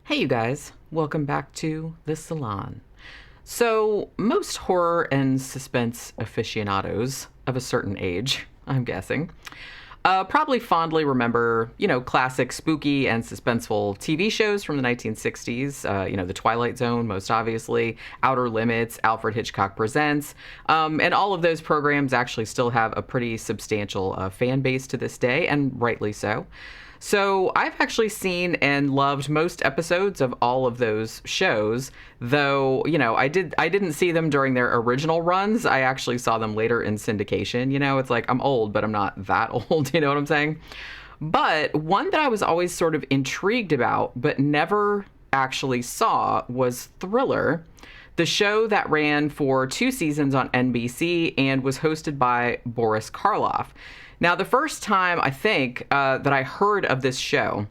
Hey, you guys. Welcome back to the salon. So, most horror and suspense aficionados of a certain age, I'm guessing, probably fondly remember, classic spooky and suspenseful TV shows from the 1960s. The Twilight Zone, most obviously, Outer Limits, Alfred Hitchcock Presents, and all of those programs actually still have a pretty substantial fan base to this day, and rightly so. So I've actually seen and loved most episodes of all of those shows, though, I didn't see them during their original runs. I actually saw them later in syndication. It's like I'm old, but I'm not that old, you know what I'm saying? But one that I was always sort of intrigued about, but never actually saw, was Thriller, the show that ran for 2 seasons on NBC and was hosted by Boris Karloff. Now, the first time I think that I heard of this show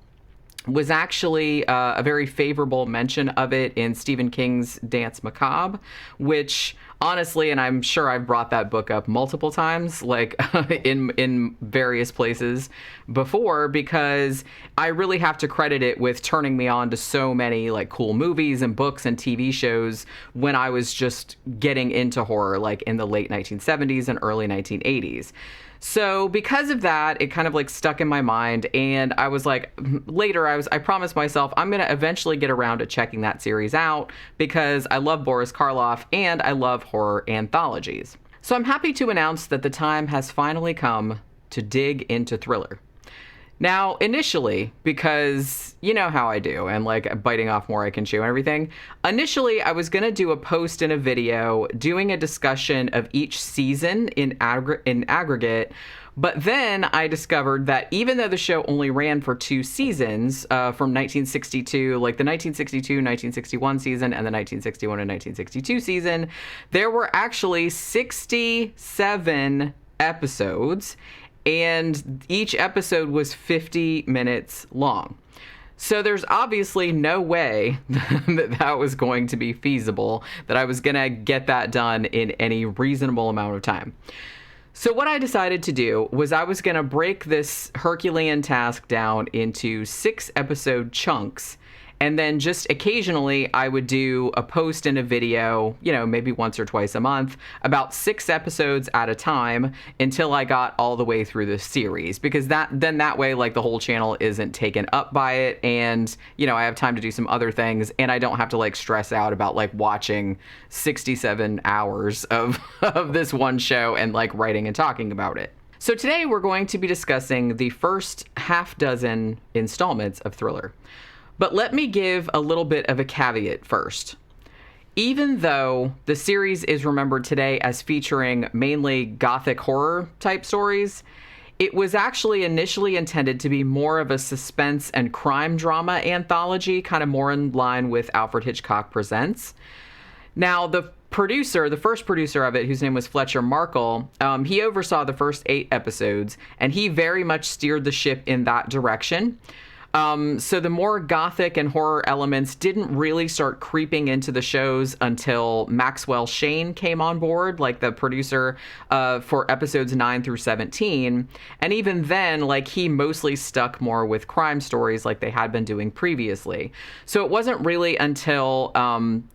was actually a very favorable mention of it in Stephen King's Danse Macabre, which honestly, and I'm sure I've brought that book up multiple times, like in various places before, because I really have to credit it with turning me on to so many like cool movies and books and TV shows when I was just getting into horror, like in the late 1970s and early 1980s. So because of that, it kind of like stuck in my mind, and I was like, later I promised myself I'm going to eventually get around to checking that series out because I love Boris Karloff and I love horror anthologies. So I'm happy to announce that the time has finally come to dig into Thriller. Now, initially, because you know how I do, and like biting off more I can chew and everything, initially I was going to do a post and a video doing a discussion of each season in aggregate, but then I discovered that even though the show only ran for 2 seasons, from 1962, like the 1962-1961 season and the 1961 and 1962 season, there were actually 67 episodes, and each episode was 50 minutes long. So there's obviously no way that was going to be feasible, that I was going to get that done in any reasonable amount of time. So what I decided to do was I was going to break this Herculean task down into 6-episode chunks. And then just occasionally I would do a post and a video, maybe once or twice a month, about 6 episodes at a time until I got all the way through the series. Because that way, like, the whole channel isn't taken up by it. And, I have time to do some other things. And I don't have to, like, stress out about, like, watching 67 hours of this one show and, like, writing and talking about it. So today we're going to be discussing the first half dozen installments of Thriller. But let me give a little bit of a caveat first. Even though the series is remembered today as featuring mainly gothic horror type stories, it was actually initially intended to be more of a suspense and crime drama anthology, kind of more in line with Alfred Hitchcock Presents. Now, the first producer of it, whose name was Fletcher Markle, he oversaw the first 8 episodes, and he very much steered the ship in that direction. So the more gothic and horror elements didn't really start creeping into the shows until Maxwell Shane came on board, like the producer for episodes 9 through 17. And even then, like, he mostly stuck more with crime stories like they had been doing previously. So it wasn't really until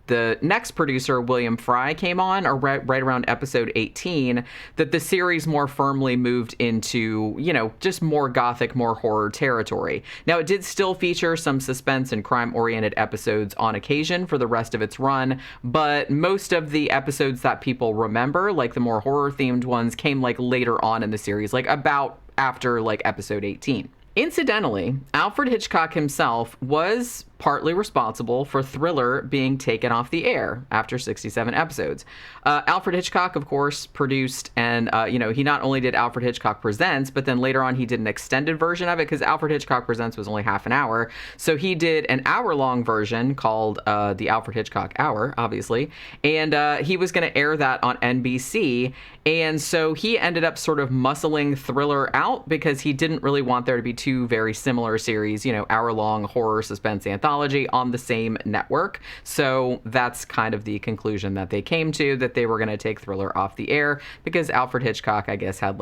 the next producer, William Fry, came on, or right around episode 18, that the series more firmly moved into, just more gothic, more horror territory. Now, it did still feature some suspense and crime-oriented episodes on occasion for the rest of its run, but most of the episodes that people remember, like the more horror-themed ones, came like later on in the series, like about after like episode 18. Incidentally, Alfred Hitchcock himself was partly responsible for Thriller being taken off the air after 67 episodes. Alfred Hitchcock, of course, produced and, he not only did Alfred Hitchcock Presents, but then later on he did an extended version of it because Alfred Hitchcock Presents was only half an hour. So he did an hour-long version called the Alfred Hitchcock Hour, obviously, and he was going to air that on NBC. And so he ended up sort of muscling Thriller out because he didn't really want there to be two very similar series, hour-long horror suspense anthology on the same network. So that's kind of the conclusion that they came to, that they were going to take Thriller off the air because Alfred Hitchcock, I guess, had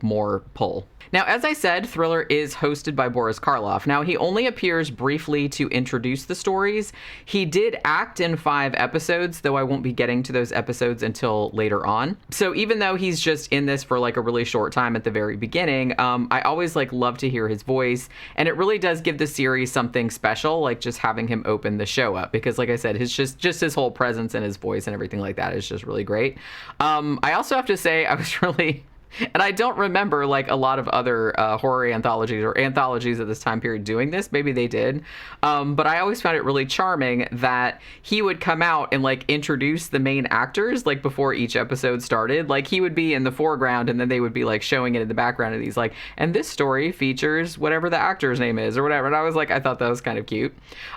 more pull. Now, as I said, Thriller is hosted by Boris Karloff. Now, he only appears briefly to introduce the stories. He did act in 5 episodes, though I won't be getting to those episodes until later on. So even though he's just in this for a really short time at the very beginning, I always love to hear his voice, and it really does give the series something special, just having him open the show up, because like I said, his just his whole presence and his voice and everything like that is just really great. I also have to say I was really... And I don't remember a lot of other horror anthologies or anthologies at this time period doing this. Maybe they did. But I always found it really charming that he would come out and introduce the main actors before each episode started. He would be in the foreground and then they would be showing it in the background, and he's and this story features whatever the actor's name is or whatever. And I was I thought that was kind of cute.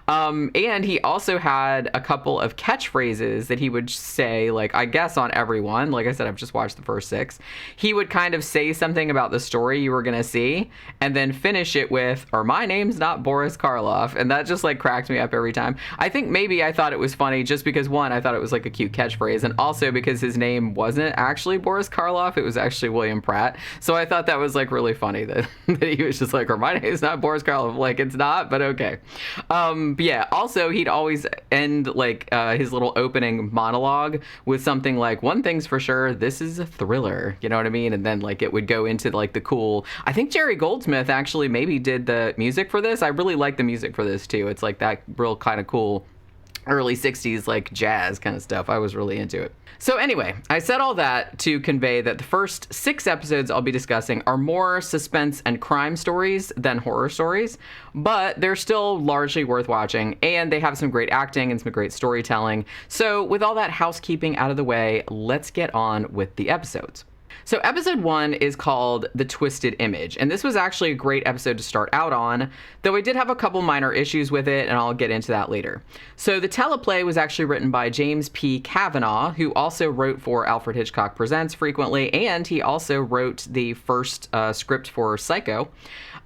And he also had a couple of catchphrases that he would say, I guess on everyone. Like I said, I've just watched the first 6. He would kind of say something about the story you were going to see and then finish it with, or my name's not Boris Karloff. And that just cracked me up every time. I think maybe I thought it was funny just because, one, I thought it was a cute catchphrase, and also because his name wasn't actually Boris Karloff, it was actually William Pratt. So I thought that was really funny that, that he was just or my name's not Boris Karloff. It's not, but okay. But yeah, also he'd always end his little opening monologue with something one thing's for sure, this is a thriller. You know what I mean? And then it would go into the cool, I think Jerry Goldsmith actually maybe did the music for this. I really like the music for this too. It's that real kind of cool early 60s jazz kind of stuff. I was really into it. So anyway, I said all that to convey that the first 6 episodes I'll be discussing are more suspense and crime stories than horror stories, but they're still largely worth watching, and they have some great acting and some great storytelling. So with all that housekeeping out of the way, let's get on with the episodes. So episode 1 is called The Twisted Image, and this was actually a great episode to start out on, though I did have a couple minor issues with it, and I'll get into that later. So the teleplay was actually written by James P. Kavanaugh, who also wrote for Alfred Hitchcock Presents frequently, and he also wrote the first script for Psycho.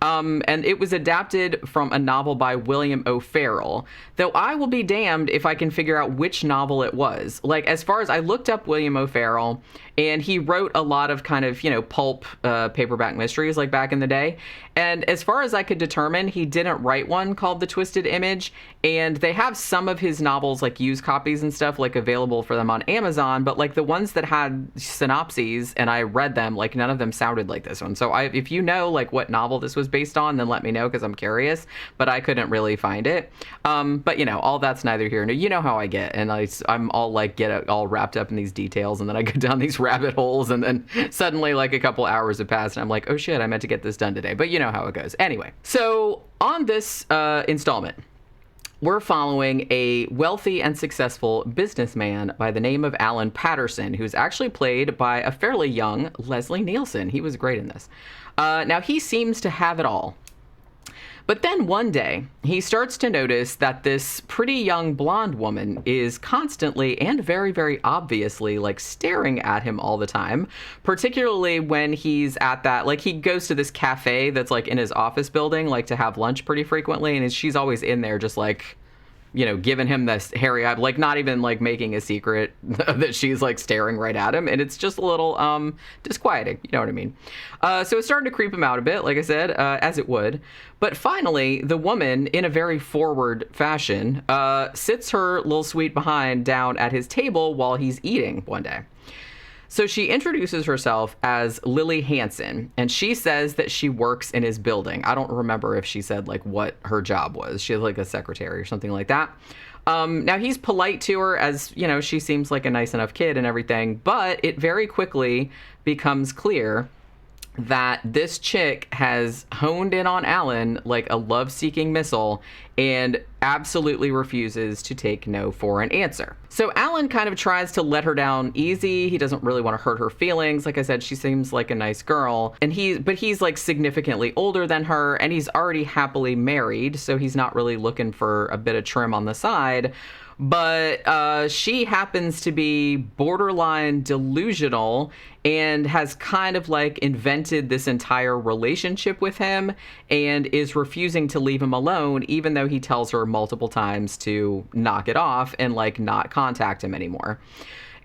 And it was adapted from a novel by William O. Farrell, though I will be damned if I can figure out which novel it was. As far as I looked up William O. Farrell, and he wrote a lot of kind of, pulp paperback mysteries back in the day. And as far as I could determine, he didn't write one called The Twisted Image. And they have some of his novels, used copies and stuff, available for them on Amazon. But the ones that had synopses and I read them, none of them sounded like this one. So if you know what novel this was based on, then let me know because I'm curious. But I couldn't really find it. But all that's neither here nor you know how I get. And I'm all get all wrapped up in these details, and then I go down these rabbit holes, and then suddenly a couple hours have passed and I'm oh shit, I meant to get this done today. But you know how it goes. Anyway, so on this installment, we're following a wealthy and successful businessman by the name of Alan Patterson, who's actually played by a fairly young Leslie Nielsen. He was great in this. Now, he seems to have it all. But then one day, he starts to notice that this pretty young blonde woman is constantly and very, very obviously staring at him all the time, particularly when he's at that, he goes to this cafe that's in his office building, to have lunch pretty frequently. And she's always in there just giving him this hairy eye, not even making a secret that she's staring right at him. And it's just a little disquieting. You know what I mean? So it's starting to creep him out a bit, like I said, as it would. But finally, the woman, in a very forward fashion, sits her little sweet behind down at his table while he's eating one day. So she introduces herself as Lily Hansen, and she says that she works in his building. I don't remember if she said what her job was. She was a secretary or something like that. Now he's polite to her, as she seems like a nice enough kid and everything, but it very quickly becomes clear that this chick has honed in on Alan like a love-seeking missile and absolutely refuses to take no for an answer. So Alan kind of tries to let her down easy. He doesn't really want to hurt her feelings. Like I said, she seems like a nice girl. But he's like significantly older than her, and he's already happily married, so he's not really looking for a bit of trim on the side. But she happens to be borderline delusional and has kind of like invented this entire relationship with him and is refusing to leave him alone, even though he tells her multiple times to knock it off and like not contact him anymore.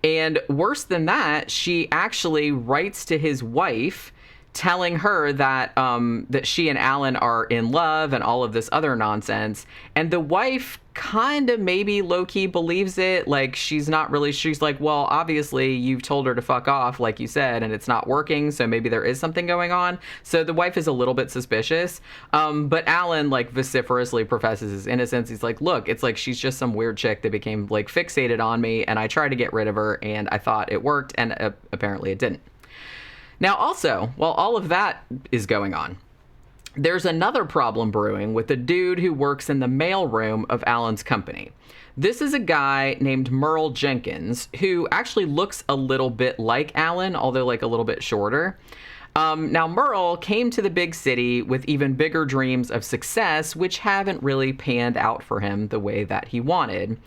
And worse than that, she actually writes to his wife telling her that that she and Alan are in love and all of this other nonsense. And the wife kind of maybe low-key believes it. Like, she's like, well, obviously you've told her to fuck off, like you said, and it's not working, so maybe there is something going on. So the wife is a little bit suspicious. But Alan, like, vociferously professes his innocence. He's like, look, it's like she's just some weird chick that became, like, fixated on me, and I tried to get rid of her, and I thought it worked, and apparently it didn't. Now, also, while all of that is going on, there's another problem brewing with the dude who works in the mailroom of Alan's company. This is a guy named Merle Jenkins, who actually looks a little bit like Alan, although like a little bit shorter. Now, Merle came to the big city with even bigger dreams of success, which haven't really panned out for him the way that he wanted.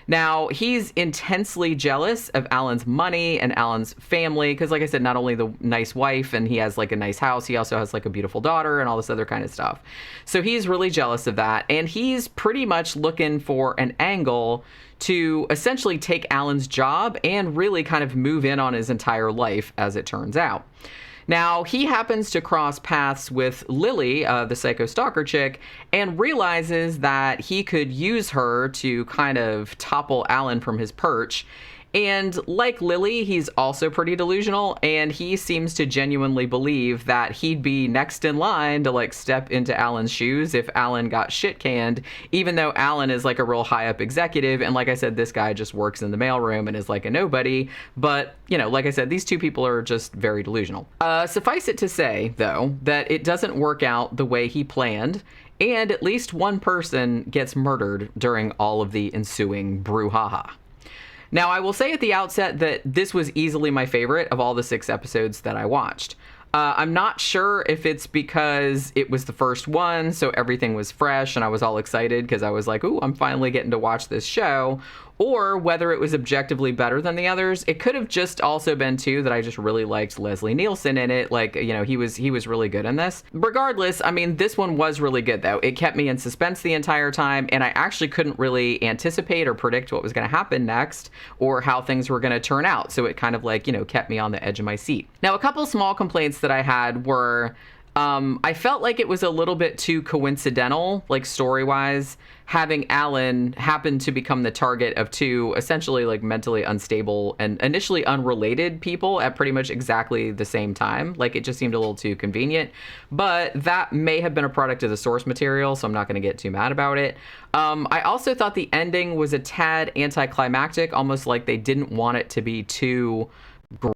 Now, he's intensely jealous of Alan's money and Alan's family, because like I said, not only the nice wife and he has like a nice house, he also has like a beautiful daughter and all this other kind of stuff. So he's really jealous of that, and he's pretty much looking for an angle to essentially take Alan's job and really kind of move in on his entire life, as it turns out. Now, he happens to cross paths with Lily, the psycho stalker chick, and realizes that he could use her to kind of topple Alan from his perch. And like Lily, he's also pretty delusional, and he seems to genuinely believe that he'd be next in line to like step into Alan's shoes if Alan got shit canned, even though Alan is like a real high up executive. And like I said, this guy just works in the mailroom and is like a nobody. But, you know, like I said, these two people are just very delusional. Suffice it to say, though, that it doesn't work out the way he planned, and at least one person gets murdered during all of the ensuing brouhaha. Now, I will say at the outset that this was easily my favorite of all the 6 episodes that I watched. I'm not sure if it's because it was the first one, so everything was fresh and I was all excited because I was like, ooh, I'm finally getting to watch this show, or whether it was objectively better than the others. It could have just also been, too, that I just really liked Leslie Nielsen in it. Like, you know, he was really good in this. Regardless, I mean, this one was really good, though. It kept me in suspense the entire time, and I actually couldn't really anticipate or predict what was going to happen next or how things were going to turn out. So it kind of like, you know, kept me on the edge of my seat. Now, a couple small complaints that I had were I felt like it was a little bit too coincidental, like story-wise, having Alan happen to become the target of 2 essentially like mentally unstable and initially unrelated people at pretty much exactly the same time. Like, it just seemed a little too convenient, but that may have been a product of the source material, so I'm not going to get too mad about it. I also thought the ending was a tad anticlimactic, almost like they didn't want it to be too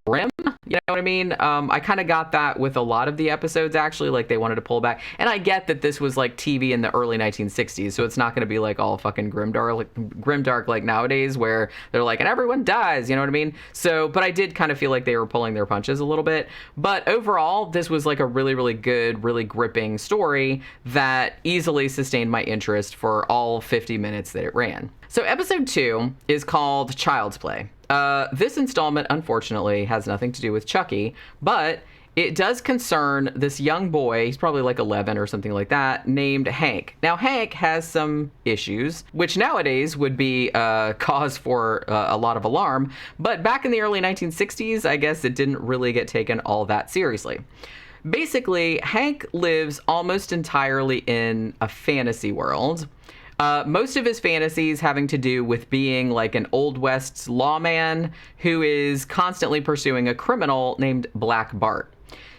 grim, you know what I mean? I kind of got that with a lot of the episodes, actually, like they wanted to pull back. And I get that this was like TV in the early 1960s, so it's not going to be like all fucking grimdark like nowadays, where they're like, and everyone dies, you know what I mean? So, but I did kind of feel like they were pulling their punches a little bit. But overall, this was like a really, really good, really gripping story that easily sustained my interest for all 50 minutes that it ran. So episode 2 is called Child's Play. This installment, unfortunately, has nothing to do with Chucky, but it does concern this young boy, he's probably like 11 or something like that, named Hank. Now, Hank has some issues, which nowadays would be cause for a lot of alarm, but back in the early 1960s, I guess it didn't really get taken all that seriously. Basically, Hank lives almost entirely in a fantasy world. Most of his fantasies having to do with being like an Old West lawman who is constantly pursuing a criminal named Black Bart.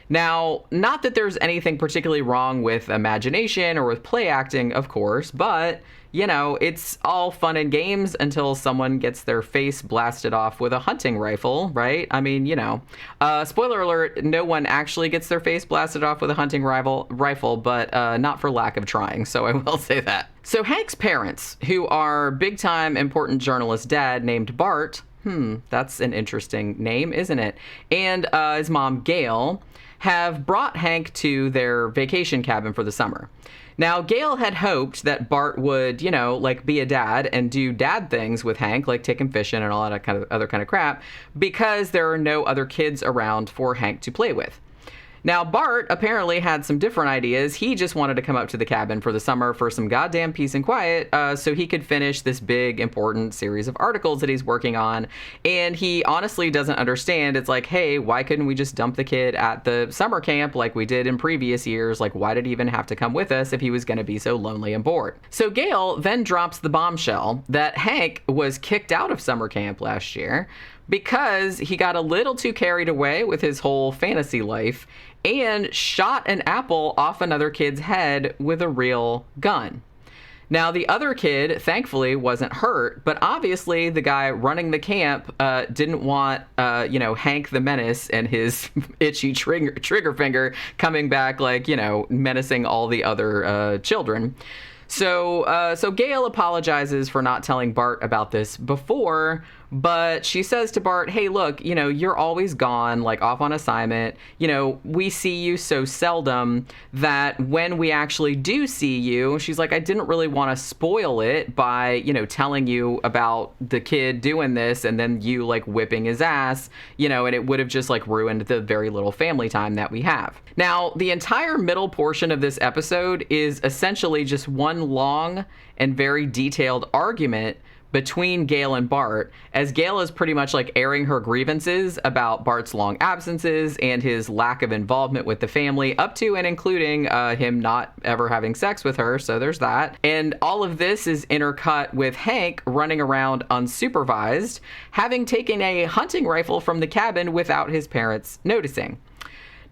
Now, not that there's anything particularly wrong with imagination or with play acting, of course, but, you know, it's all fun and games until someone gets their face blasted off with a hunting rifle, right? I mean, you know. Spoiler alert, no one actually gets their face blasted off with a hunting rifle, but not for lack of trying, so I will say that. So Hank's parents, who are big-time important journalist dad named Bart, that's an interesting name, isn't it? And his mom, Gail, have brought Hank to their vacation cabin for the summer. Now, Gail had hoped that Bart would, like be a dad and do dad things with Hank, like take him fishing and all that kind of other kind of crap, because there are no other kids around for Hank to play with. Now, Bart apparently had some different ideas. He just wanted to come up to the cabin for the summer for some goddamn peace and quiet so he could finish this big, important series of articles that he's working on. And he honestly doesn't understand. It's like, hey, why couldn't we just dump the kid at the summer camp like we did in previous years? Like, why did he even have to come with us if he was going to be so lonely and bored? So Gail then drops the bombshell that Hank was kicked out of summer camp last year because he got a little too carried away with his whole fantasy life and shot an apple off another kid's head with a real gun. Now, the other kid, thankfully, wasn't hurt, but obviously the guy running the camp didn't want, Hank the Menace and his itchy trigger finger coming back, menacing all the other children. So Gail apologizes for not telling Bart about this before, but she says to Bart, hey, look, you're always gone, off on assignment. We see you so seldom that when we actually do see you, she's like, I didn't really want to spoil it by, telling you about the kid doing this and then you whipping his ass, and it would have just ruined the very little family time that we have. Now, the entire middle portion of this episode is essentially just one long and very detailed argument between Gail and Bart, as Gail is pretty much airing her grievances about Bart's long absences and his lack of involvement with the family, up to and including him not ever having sex with her, so there's that. And all of this is intercut with Hank running around unsupervised, having taken a hunting rifle from the cabin without his parents noticing.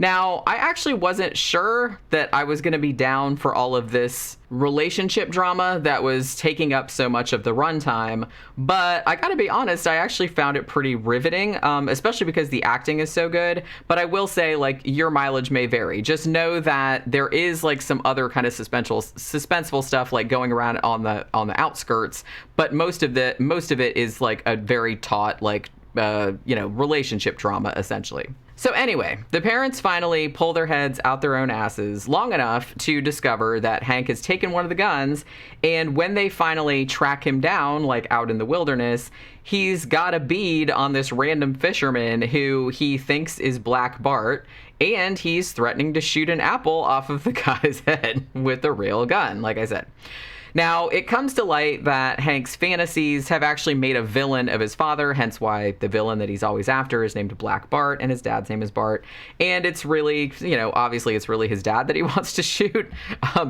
Now, I actually wasn't sure that I was going to be down for all of this relationship drama that was taking up so much of the runtime, but I gotta be honest, I actually found it pretty riveting, especially because the acting is so good. But I will say, your mileage may vary. Just know that there is some other kind of suspenseful stuff going around on the outskirts, but most of it is a very taut relationship drama essentially. So anyway, the parents finally pull their heads out their own asses long enough to discover that Hank has taken one of the guns, and when they finally track him down, out in the wilderness, he's got a bead on this random fisherman who he thinks is Black Bart, and he's threatening to shoot an apple off of the guy's head with a real gun, like I said. Now, it comes to light that Hank's fantasies have actually made a villain of his father, hence why the villain that he's always after is named Black Bart, and his dad's name is Bart. And it's really, obviously it's really his dad that he wants to shoot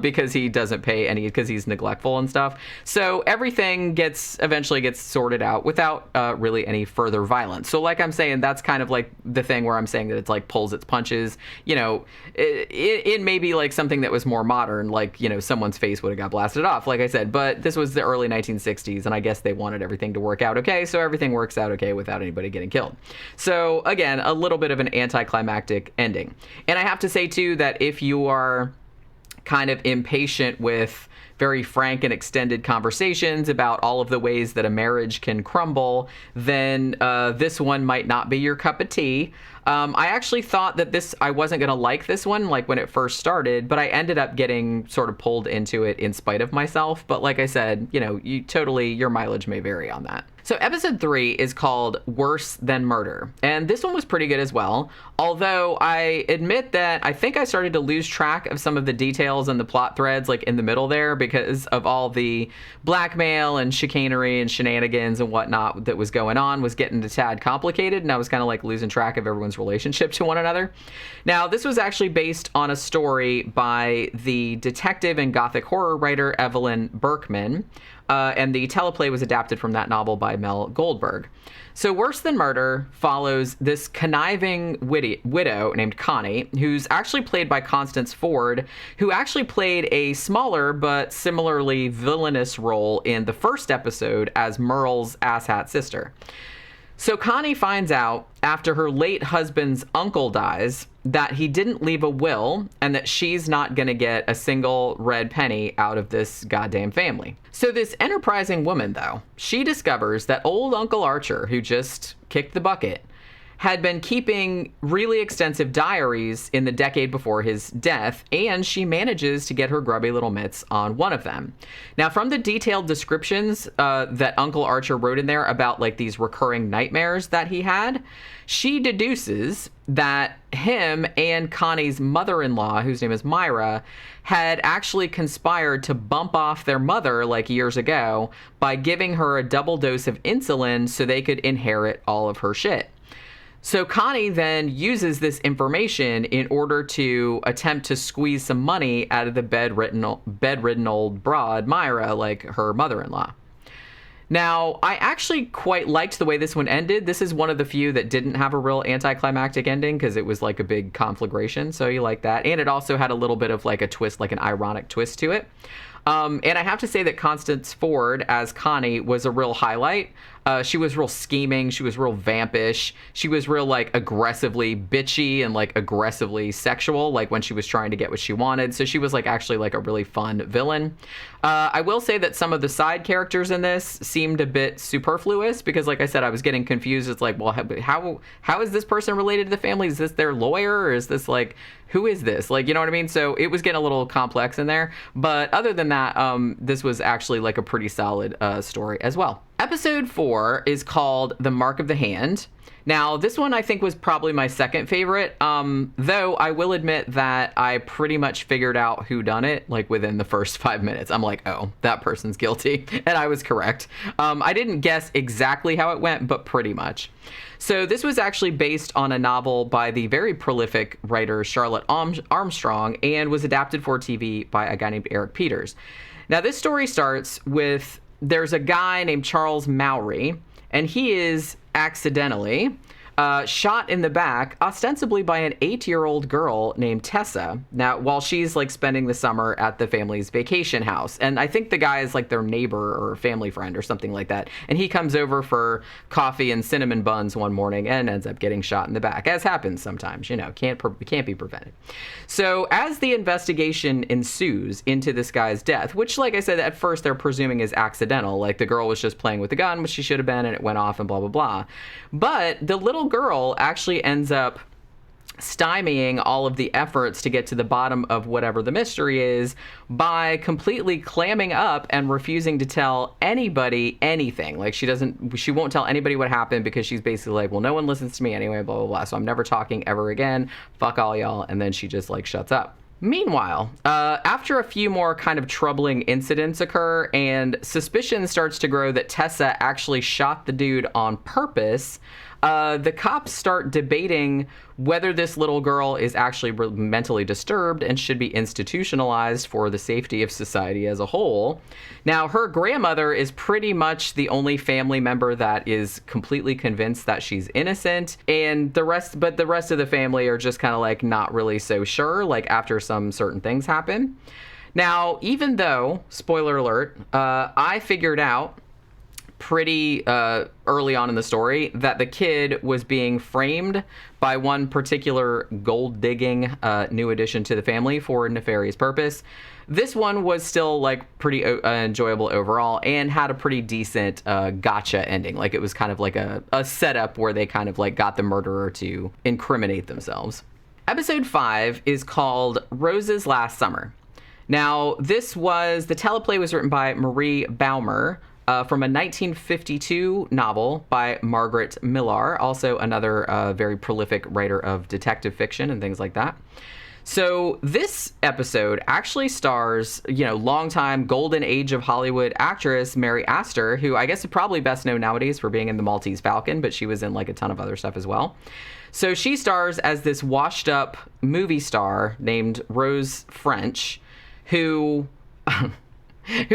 because he doesn't pay because he's neglectful and stuff. So everything eventually gets sorted out without really any further violence. So like I'm saying, that's kind of the thing where I'm saying that it's pulls its punches. It may be something that was more modern, someone's face would have got blasted off, like I said, but this was the early 1960s, and I guess they wanted everything to work out okay, so everything works out okay without anybody getting killed. So again, a little bit of an anticlimactic ending. And I have to say too that if you are kind of impatient with very frank and extended conversations about all of the ways that a marriage can crumble, then this one might not be your cup of tea. I actually thought that I wasn't going to like this one, when it first started, but I ended up getting sort of pulled into it in spite of myself. But like I said, your mileage may vary on that. So episode 3 is called Worse Than Murder, and this one was pretty good as well, although I admit that I think I started to lose track of some of the details and the plot threads in the middle there because of all the blackmail and chicanery and shenanigans and whatnot that was going on was getting a tad complicated, and I was kind of losing track of everyone's relationship to one another. Now, this was actually based on a story by the detective and gothic horror writer Evelyn Berkman, and the teleplay was adapted from that novel by Mel Goldberg. So Worse Than Murder follows this conniving widow named Connie, who's actually played by Constance Ford, who actually played a smaller but similarly villainous role in the first episode as Merle's asshat sister. So Connie finds out after her late husband's uncle dies that he didn't leave a will and that she's not going to get a single red penny out of this goddamn family. So this enterprising woman, though, she discovers that old Uncle Archer, who just kicked the bucket, had been keeping really extensive diaries in the decade before his death, and she manages to get her grubby little mitts on one of them. Now, from the detailed descriptions that Uncle Archer wrote in there about like these recurring nightmares that he had, she deduces that him and Connie's mother-in-law, whose name is Myra, had actually conspired to bump off their mother like years ago by giving her a double dose of insulin so they could inherit all of her shit. So Connie then uses this information in order to attempt to squeeze some money out of the bedridden old broad, Myra, like her mother-in-law. Now, I actually quite liked the way this one ended. This is one of the few that didn't have a real anticlimactic ending because it was like a big conflagration, so you like that. And it also had a little bit of like a twist, like an ironic twist to it. And I have to say that Constance Ford as Connie was a real highlight. She was real scheming. She was real vampish. She was real like aggressively bitchy and like aggressively sexual, like when she was trying to get what she wanted. So she was like actually like a really fun villain. I will say that some of the side characters in this seemed a bit superfluous because, like I said, I was getting confused. It's like, well, how is this person related to the family? Is this their lawyer, or is this like, who is this? Like, you know what I mean? So it was getting a little complex in there. But other than that, this was actually like a pretty solid story as well. Episode 4 is called The Mark of the Hand. Now, this one I think was probably my second favorite, though I will admit that I pretty much figured out who done it, like within the first 5 minutes. I'm like, oh, that person's guilty, and I was correct. I didn't guess exactly how it went, but pretty much. So this was actually based on a novel by the very prolific writer Charlotte Armstrong and was adapted for TV by a guy named Eric Peters. Now, this story starts with there's a guy named Charles Mowry, and he is accidentally shot in the back, ostensibly by an 8-year-old girl named Tessa. Now, while she's like spending the summer at the family's vacation house. And I think the guy is like their neighbor or family friend or something like that. And he comes over for coffee and cinnamon buns one morning and ends up getting shot in the back, as happens sometimes, you know, can't be prevented. So as the investigation ensues into this guy's death, which, like I said, at first they're presuming is accidental, like the girl was just playing with the gun, which she should have been, and it went off and blah, blah, blah. But the little girl actually ends up stymieing all of the efforts to get to the bottom of whatever the mystery is by completely clamming up and refusing to tell anybody anything. Like she won't tell anybody what happened because she's basically like, well, no one listens to me anyway, blah, blah, blah. So I'm never talking ever again. Fuck all y'all. And then she just like shuts up. Meanwhile, after a few more kind of troubling incidents occur and suspicion starts to grow that Tessa actually shot the dude on purpose, the cops start debating whether this little girl is actually mentally disturbed and should be institutionalized for the safety of society as a whole. Now, her grandmother is pretty much the only family member that is completely convinced that she's innocent, and the rest of the family are just kind of like not really so sure, like after some certain things happen. Now, even though, spoiler alert, I figured out pretty early on in the story that the kid was being framed by one particular gold-digging new addition to the family for a nefarious purpose. This one was still like pretty enjoyable overall and had a pretty decent gotcha ending. Like it was kind of like a setup where they kind of like got the murderer to incriminate themselves. Episode 5 is called Rose's Last Summer. Now, the teleplay was written by Marie Baumer, from a 1952 novel by Margaret Millar, also another very prolific writer of detective fiction and things like that. So this episode actually stars, longtime golden age of Hollywood actress Mary Astor, who I guess is probably best known nowadays for being in The Maltese Falcon, but she was in like a ton of other stuff as well. So she stars as this washed up movie star named Rose French, who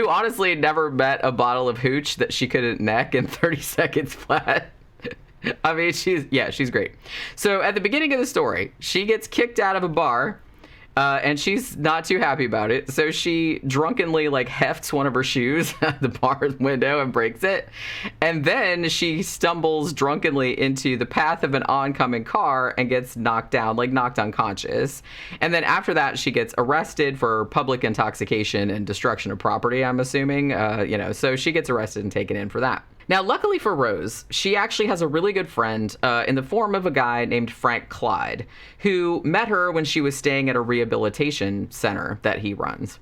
honestly never met a bottle of hooch that she couldn't neck in 30 seconds flat. I mean, she's great. So at the beginning of the story, she gets kicked out of a bar, and she's not too happy about it. So she drunkenly hefts one of her shoes at the bar window and breaks it. And then she stumbles drunkenly into the path of an oncoming car and gets knocked down, knocked unconscious. And then after that, she gets arrested for public intoxication and destruction of property, I'm assuming. So she gets arrested and taken in for that. Now, luckily for Rose, she actually has a really good friend in the form of a guy named Frank Clyde, who met her when she was staying at a rehabilitation center that he runs.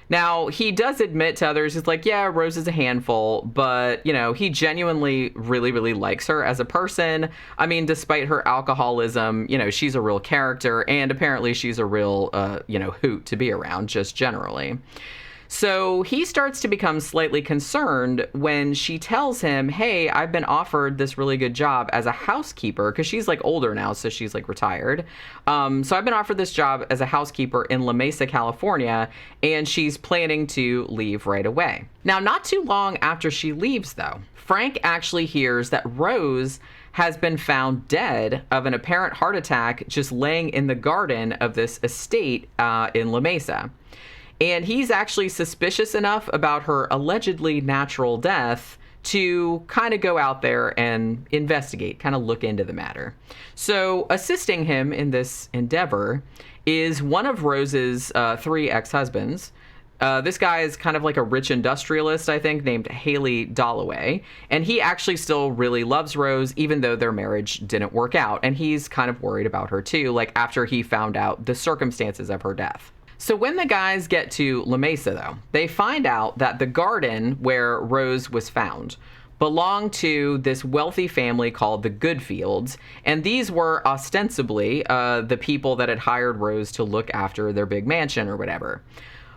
Now, he does admit to others, he's like, yeah, Rose is a handful, but, he genuinely really, really likes her as a person. I mean, despite her alcoholism, she's a real character, and apparently she's a real, hoot to be around, just generally. So he starts to become slightly concerned when she tells him, hey, I've been offered this really good job as a housekeeper, because she's like older now, so she's like retired. So I've been offered this job as a housekeeper in La Mesa, California, and she's planning to leave right away. Now, not too long after she leaves, though, Frank actually hears that Rose has been found dead of an apparent heart attack just laying in the garden of this estate in La Mesa. And he's actually suspicious enough about her allegedly natural death to kind of go out there and investigate, kind of look into the matter. So assisting him in this endeavor is one of Rose's 3 ex-husbands. This guy is kind of like a rich industrialist, I think, named Haley Dalloway. And he actually still really loves Rose, even though their marriage didn't work out. And he's kind of worried about her, too, like after he found out the circumstances of her death. So when the guys get to La Mesa, though, they find out that the garden where Rose was found belonged to this wealthy family called the Goodfields, and these were ostensibly the people that had hired Rose to look after their big mansion or whatever.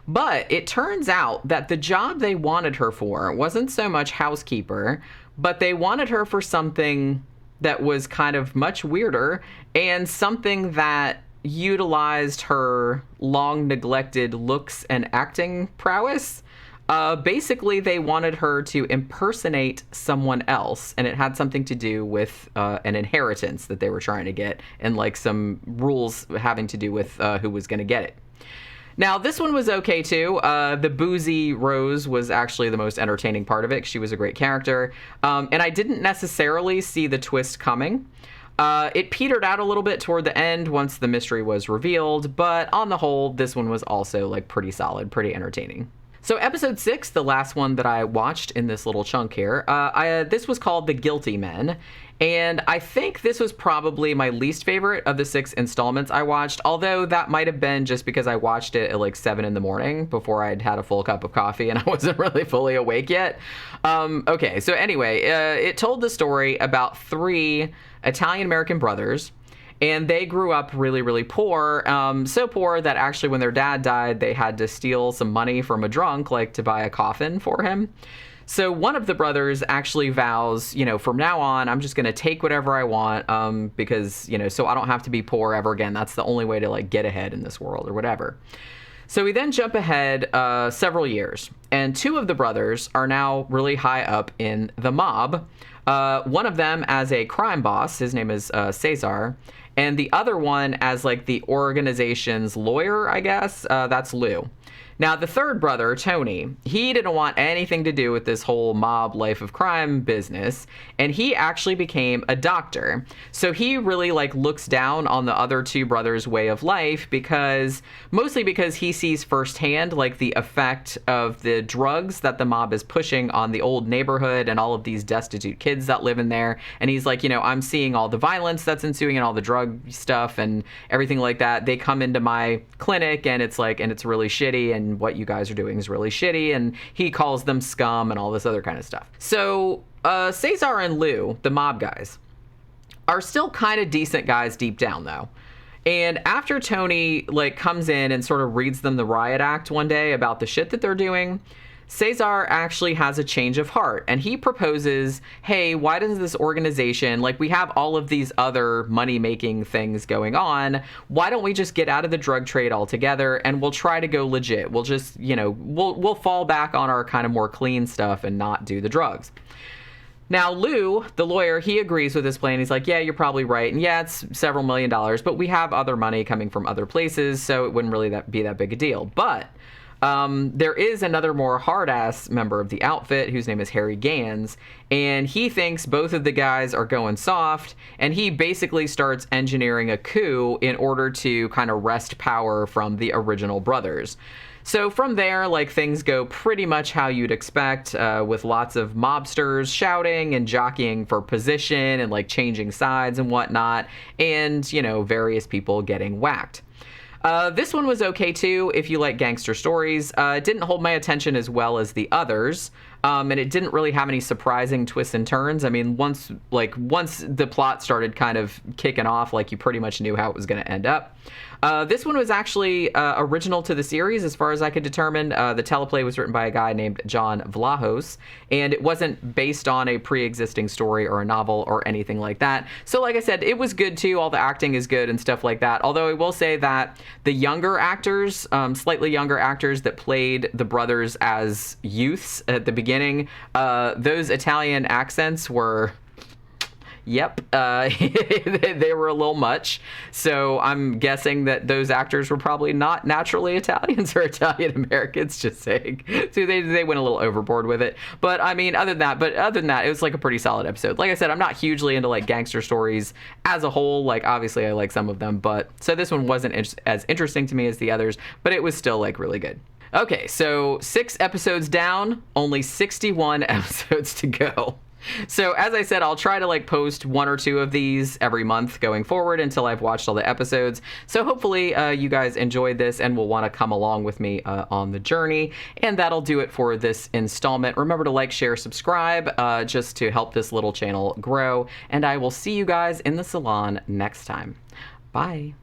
But it turns out that the job they wanted her for wasn't so much housekeeper, but they wanted her for something that was kind of much weirder and something that utilized her long neglected looks and acting prowess. Basically, they wanted her to impersonate someone else, and it had something to do with an inheritance that they were trying to get, and like some rules having to do with who was going to get it. Now, this one was okay, too. The boozy Rose was actually the most entertaining part of it, 'cause she was a great character. And I didn't necessarily see the twist coming. It petered out a little bit toward the end once the mystery was revealed, but on the whole, this one was also like pretty solid, pretty entertaining. So episode 6, the last one that I watched in this little chunk here, this was called The Guilty Men. And I think this was probably my least favorite of the 6 installments I watched, although that might have been just because I watched it at like 7 in the morning before I'd had a full cup of coffee and I wasn't really fully awake yet. Okay, so anyway, it told the story about 3 Italian-American brothers, and they grew up really, really poor, so poor that actually when their dad died, they had to steal some money from a drunk, like to buy a coffin for him. So one of the brothers actually vows, from now on, I'm just going to take whatever I want, because, so I don't have to be poor ever again. That's the only way to like get ahead in this world or whatever. So we then jump ahead several years, and 2 of the brothers are now really high up in the mob. One of them as a crime boss, his name is Cesar, and the other one as like the organization's lawyer, I guess, that's Lou. Now, the third brother, Tony, he didn't want anything to do with this whole mob life of crime business, and he actually became a doctor. So he really like looks down on the other 2 brothers' way of life mostly because he sees firsthand like the effect of the drugs that the mob is pushing on the old neighborhood and all of these destitute kids that live in there. And he's like, I'm seeing all the violence that's ensuing and all the drug stuff and everything like that. They come into my clinic and it's really shitty, and what you guys are doing is really shitty, and he calls them scum and all this other kind of stuff. So Cesar and Lou, the mob guys, are still kind of decent guys deep down, though. And after Tony like comes in and sort of reads them the riot act one day about the shit that they're doing, Cesar actually has a change of heart, and he proposes, hey, why does this organization, like we have all of these other money-making things going on, why don't we just get out of the drug trade altogether and we'll try to go legit. We'll just, we'll fall back on our kind of more clean stuff and not do the drugs. Now, Lou, the lawyer, he agrees with this plan. He's like, yeah, you're probably right. And yeah, it's several $1 million, but we have other money coming from other places, so it wouldn't really be that big a deal. But there is another more hard-ass member of the outfit whose name is Harry Gans, and he thinks both of the guys are going soft, and he basically starts engineering a coup in order to kind of wrest power from the original brothers. So from there, like, things go pretty much how you'd expect, with lots of mobsters shouting and jockeying for position and like changing sides and whatnot, and, you know, various people getting whacked. This one was okay too if you like gangster stories. It didn't hold my attention as well as the others, and it didn't really have any surprising twists and turns. I mean, once the plot started kind of kicking off, like, you pretty much knew how it was going to end up. This one was actually original to the series, as far as I could determine. The teleplay was written by a guy named John Vlahos, and it wasn't based on a pre-existing story or a novel or anything like that. So, like I said, it was good too. All the acting is good and stuff like that. Although I will say that the younger actors, slightly younger actors that played the brothers as youths at the beginning, those Italian accents were... Yep, they were a little much. So I'm guessing that those actors were probably not naturally Italians or Italian Americans, just saying. So they went a little overboard with it. But I mean, other than that, it was like a pretty solid episode. Like I said, I'm not hugely into like gangster stories as a whole. Like, obviously I like some of them, but so this one wasn't as interesting to me as the others, but it was still like really good. Okay, so 6 episodes down, only 61 episodes to go. So as I said, I'll try to like post 1 or 2 of these every month going forward until I've watched all the episodes. So hopefully you guys enjoyed this and will want to come along with me on the journey. And that'll do it for this installment. Remember to like, share, subscribe, just to help this little channel grow. And I will see you guys in the salon next time. Bye.